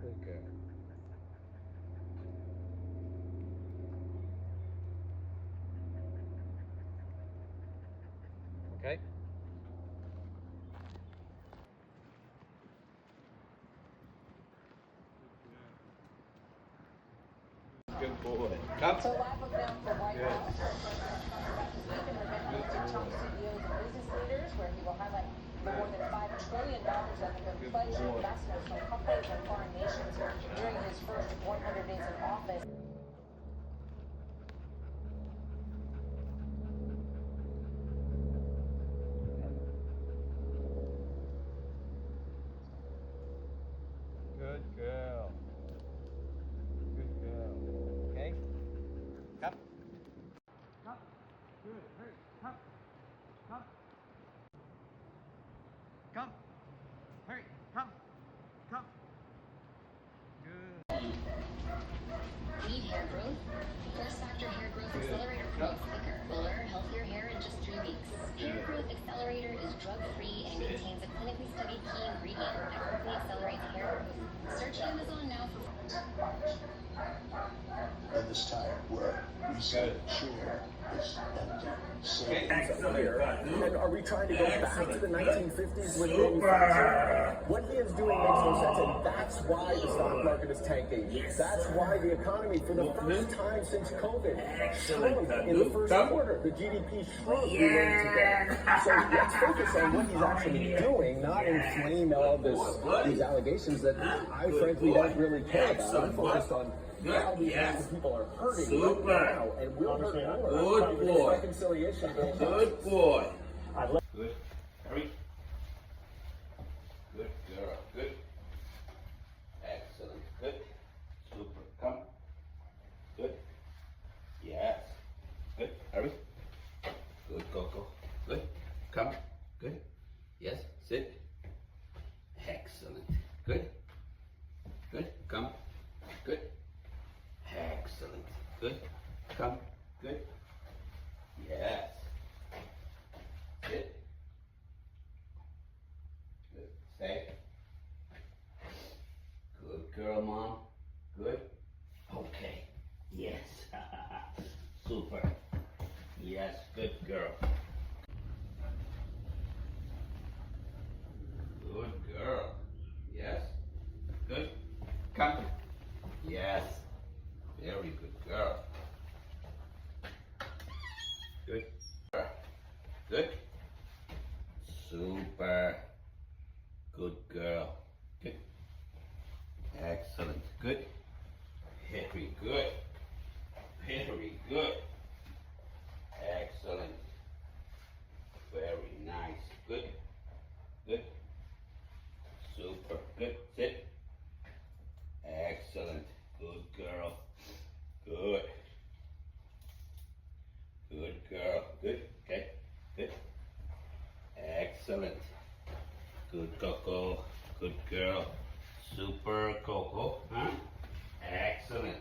Good girl. Okay. Good boy. Come. So live look down for White House. This week in November to top CEOs and business leaders, where he will highlight the more than $5 trillion that have been pledged to investments from companies and foreign nations during his first 100 days in office. Good girl. Good girl. Okay? Come. Come. Good. Hurry. Come. Come. Come. Hurry. Come. Come. Good. Need hair growth? First Factor Hair Growth Accelerator promotes thicker, fuller, healthier hair in just 3 weeks. Hair Growth Accelerator is drug-free and contains a clinically studied key ingredient that quickly accelerates hair growth. Search Amazon now for... And this time, where we said chair is empty. And are we trying to go back to the 1950s with manufacturing? What he is doing makes no sense, and that's why the stock market is tanking. That's why the economy, for the first time since COVID, shrunk in the first quarter. The GDP shrunk today. So let's focus on what he's actually doing, not inflame all these allegations that I frankly don't really care about. I'm focused on how these people are hurting right now, and we'll hurt more. Good boy. Reconciliation bill. Good boy. Good. Hurry. Good girl. Good. Excellent. Good. Super. Come. Good. Yes. Good. Hurry. Good, Coco. Good. Come. Good. Yes. Sit. Excellent. Good. Good. Come. Good. Excellent. Good. Come. Good. Yes. Sit. Good. Stay. Good girl, Mom. Good. Okay. Yes. Super. Yes. Good girl. Good girl. Yes. Good. Come. Yes. Very good girl. Good. Good. Super. Good girl. Good. Excellent. Good. Very good. Very good. Excellent. Very nice. Good. Good. Super. Good. Sit. Excellent. Good girl. Good. Good girl. Good. Okay. Good. Excellent. Good Coco. Good girl. Super Coco. Huh? Excellent.